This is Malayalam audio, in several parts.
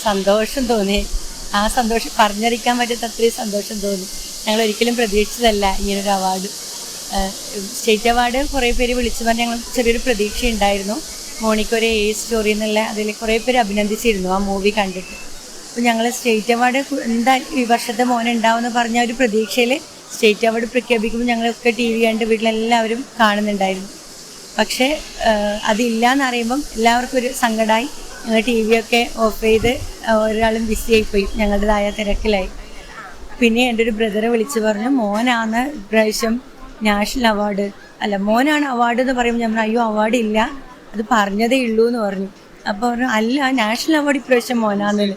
സന്തോഷം തോന്നി. ആ സന്തോഷം പറഞ്ഞറിയിക്കാൻ പറ്റാത്ത അത്രയും സന്തോഷം തോന്നി. ഞങ്ങൾ ഒരിക്കലും പ്രതീക്ഷിച്ചതല്ല ഇങ്ങനൊരു അവാർഡ്. സ്റ്റേറ്റ് അവാർഡ് കുറേ പേര് വിളിച്ചു പറഞ്ഞ് ഞങ്ങൾ ചെറിയൊരു പ്രതീക്ഷ ഉണ്ടായിരുന്നു. മോണിക്കൊരു സ്റ്റോറി എന്നുള്ള അതിൽ കുറേ പേര് അഭിനന്ദിച്ചിരുന്നു ആ മൂവി കണ്ടിട്ട്. അപ്പോൾ ഞങ്ങൾ സ്റ്റേറ്റ് അവാർഡ് എന്തായാലും ഈ വർഷത്തെ മോനുണ്ടാവുമെന്ന് പറഞ്ഞ ഒരു പ്രതീക്ഷയിൽ സ്റ്റേറ്റ് അവാർഡ് പ്രഖ്യാപിക്കുമ്പോൾ ഞങ്ങളൊക്കെ ടി വി കണ്ട് വീട്ടിലെല്ലാവരും കാണുന്നുണ്ടായിരുന്നു. പക്ഷേ അതില്ല എന്നറിയുമ്പം എല്ലാവർക്കും ഒരു സങ്കടമായി. ഞങ്ങൾ ടി വിയൊക്കെ ഓഫ് ചെയ്ത് ഒരാളും ബിസി ആയിപ്പോയി, ഞങ്ങളുടേതായ തിരക്കിലായി. പിന്നെ എൻ്റെ ഒരു ബ്രദറെ വിളിച്ച് പറഞ്ഞു മോനാണ് ഇപ്രാവശ്യം നാഷണൽ അവാർഡ്, അല്ല മോനാണ് അവാർഡ് എന്ന് പറയുമ്പോൾ ഞാൻ അയ്യോ അവാർഡ് ഇല്ല, അത് പറഞ്ഞതേ ഉള്ളൂ എന്ന് പറഞ്ഞു. അപ്പോൾ പറഞ്ഞു അല്ല നാഷണൽ അവാർഡ് ഇപ്രാവശ്യം മോനാന്ന്.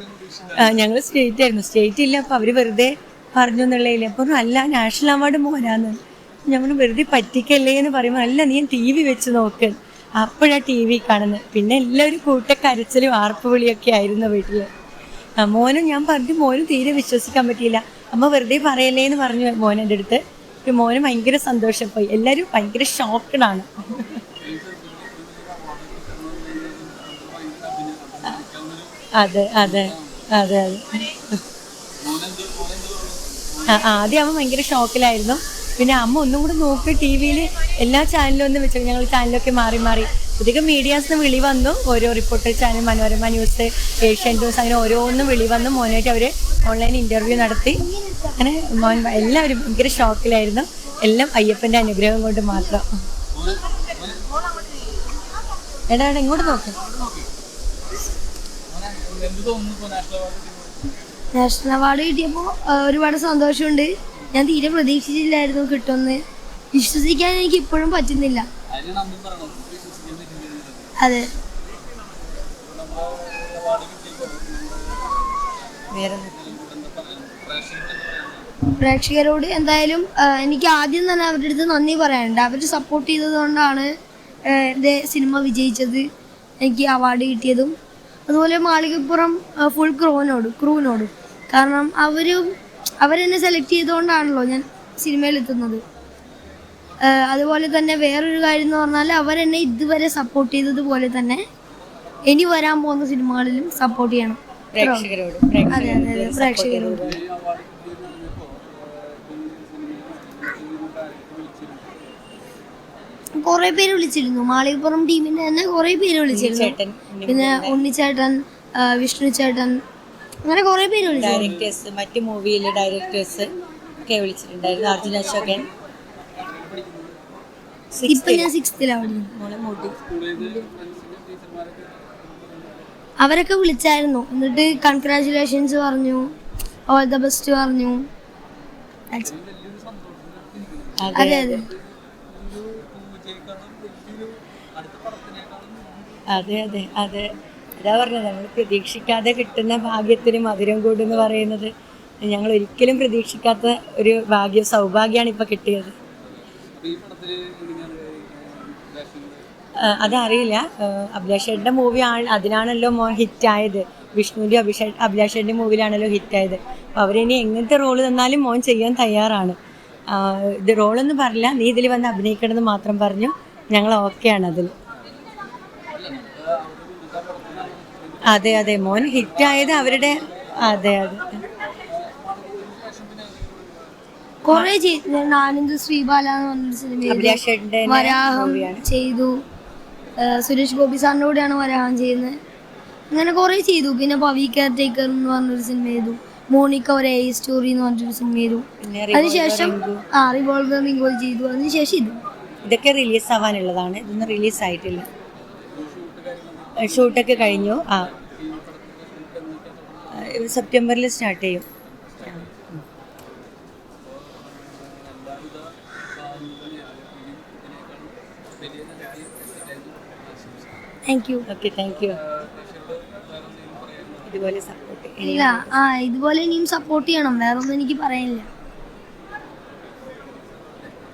ഞങ്ങൾ സ്റ്റേറ്റ് ആയിരുന്നു, സ്റ്റേറ്റ് ഇല്ല, അപ്പോൾ അവർ വെറുതെ പറഞ്ഞു എന്നുള്ളതില്ല. അപ്പോൾ അല്ല നാഷണൽ അവാർഡ് മോനാന്ന്. ഞങ്ങൾ വെറുതെ പറ്റിക്കല്ലേ എന്ന് പറയുമ്പോൾ അല്ല നീ ടി വി വെച്ച് നോക്ക്. അപ്പോഴാണ് ടി വി കാണുന്നത്. പിന്നെ എല്ലാവരും കൂട്ടക്കരച്ചിലും ആർപ്പുവിളിയൊക്കെ ആയിരുന്നു വീട്ടിൽ. മോനും ഞാൻ പറഞ്ഞു മോനും തീരെ വിശ്വസിക്കാൻ പറ്റിയില്ല. അമ്മ വെറുതെ പറയല്ലേ എന്ന് പറഞ്ഞു മോനെൻ്റെ അടുത്ത്. മോന് ഭയങ്കര സന്തോഷം പോയി. എല്ലാവരും ഭയങ്കര ഷോക്കഡാണ്. അതെ അതെ അതെ അതെ. ആദ്യം അവൻ ഭയങ്കര ഷോക്കിലായിരുന്നു. പിന്നെ അമ്മ ഒന്നും കൂടെ നോക്കി ടി വിയിൽ എല്ലാ ചാനലും ഒന്ന് വെച്ചു. ഞങ്ങൾ ചാനലൊക്കെ മാറി മാറി അധികം മീഡിയാസിന് വിളി വന്നു. ഓരോ reporter channel, Manorama news, Asian news, അങ്ങനെ ഓരോന്നും വിളി വന്നു. മോനായിട്ട് അവർ ഓൺലൈൻ ഇൻ്റർവ്യൂ നടത്തി. അങ്ങനെ മോൻ എല്ലാവരും ഭയങ്കര ഷോക്കിലായിരുന്നു. എല്ലാം അയ്യപ്പൻ്റെ അനുഗ്രഹം കൊണ്ട് മാത്രം. എടാ ഇങ്ങോട്ട് നോക്കാം. നാഷണൽ അവാർഡ് കിട്ടിയപ്പോൾ ഒരുപാട് സന്തോഷമുണ്ട്. ഞാൻ തീരെ പ്രതീക്ഷിച്ചില്ലായിരുന്നു കിട്ടുമെന്ന്. വിശ്വസിക്കാൻ എനിക്ക് ഇപ്പോഴും പറ്റുന്നില്ല. അതെ. പ്രേക്ഷകരോട് എന്തായാലും എനിക്ക് ആദ്യം തന്നെ അവരുടെ അടുത്ത് നന്ദി പറയാനുണ്ട്. അവർ സപ്പോർട്ട് ചെയ്തത് കൊണ്ടാണ് എൻ്റെ സിനിമ വിജയിച്ചത്, എനിക്ക് അവാർഡ് കിട്ടിയതും. അതുപോലെ മാളികപ്പുറം ഫുൾ ക്രൂവിനോടും. കാരണം അവരെന്നെ സെലക്ട് ചെയ്തുകൊണ്ടാണല്ലോ ഞാൻ സിനിമയിലെത്തുന്നത്. അതുപോലെ തന്നെ വേറൊരു കാര്യം എന്ന് പറഞ്ഞാൽ അവരെന്നെ ഇതുവരെ സപ്പോർട്ട് ചെയ്തതുപോലെ തന്നെ ഇനി വരാൻ പോകുന്ന സിനിമകളിലും സപ്പോർട്ട് ചെയ്യണം. അതെ അതെ പ്രേക്ഷകരോട്. കുറെ പേര് വിളിച്ചിരുന്നു. മാളികപ്പുറം ടീമിന്റെ തന്നെ കുറെ പേര് വിളിച്ചിരുന്നു. പിന്നെ ഉണ്ണിച്ചേട്ടൻ, വിഷ്ണു ചേട്ടൻ, അങ്ങനെ കുറെ പേര് വിളിച്ചു. മറ്റു മൂവിയിലെ ഡയറക്ടേഴ്സ് ഒക്കെ വിളിച്ചിട്ടുണ്ടായിരുന്നു. അർജുൻ അശോകൻ. ഇപ്പൊ ഞാൻ 6th അവരൊക്കെ വിളിച്ചായിരുന്നു. എന്നിട്ട് കൺഗ്രാജുലേഷൻസ് പറഞ്ഞു, ഓൾ ദ ബെസ്റ്റ് പറഞ്ഞു. അതെ അതെ അതെ അതെ അതെ അതാ പറഞ്ഞത്, നമ്മൾ പ്രതീക്ഷിക്കാതെ കിട്ടുന്ന ഭാഗ്യത്തിന് മധുരം കൂടുന്ന് പറയുന്നത്. ഞങ്ങൾ ഒരിക്കലും പ്രതീക്ഷിക്കാത്ത ഒരു സൗഭാഗ്യമാണ് ഇപ്പൊ കിട്ടിയത്. അതറിയില്ല. അഭിലാഷേട്ടൻ്റെ മൂവി അതിനാണല്ലോ മോൻ ഹിറ്റായത്. വിഷ്ണുവിൻ്റെ അഭിലാഷേട്ടൻ്റെ മൂവിയിലാണല്ലോ ഹിറ്റായത്. അപ്പോൾ അവരിനി എങ്ങനത്തെ റോള് തന്നാലും മോൻ ചെയ്യാൻ തയ്യാറാണ്. ഇത് റോളൊന്നും പറഞ്ഞില്ല, നീ ഇതിൽ വന്ന് അഭിനയിക്കണമെന്ന് മാത്രം പറഞ്ഞു. ഞങ്ങൾ ഓക്കെയാണ് അതിൽ. അതെ അതെ മോൻ ഹിറ്റായത് അവരുടെ. അതെ അതെ കുറെ ആനന്ദ് ശ്രീബാല എന്ന് പറഞ്ഞൊരു സിനിമ വരാഹം ചെയ്തു. സുരേഷ് ഗോപി സാറിൻ്റെ കൂടെയാണ് വരാഹം ചെയ്യുന്നത്. അങ്ങനെ കുറെ ചെയ്തു. പിന്നെ പവി കെയർ ടേക്കർ എന്ന് പറഞ്ഞൊരു സിനിമ ചെയ്തു. മോണിക്ക ഒരു സ്റ്റോറി എന്ന് പറഞ്ഞൊരു സിനിമ ചെയ്തു. അതിനുശേഷം റിവോൾവർ റിംഗോൾ ചെയ്തു. അതിനുശേഷം ഇതൊക്കെ റിലീസ് ആവാനുള്ളതാണ്. ഇതൊന്നും റിലീസ് ആയിട്ടില്ല. ഷൂട്ടൊക്കെ കഴിഞ്ഞു. സെപ്റ്റംബറിൽ സ്റ്റാർട്ട് ചെയ്യും. Thank you. Okay thank you. ഇതുപോലെ സപ്പോർട്ട് ഇല്ല ഇതുപോലെ ഇനിയും സപ്പോർട്ട് ചെയ്യണം. വേറൊന്നും എനിക്ക് പറയാനില്ല.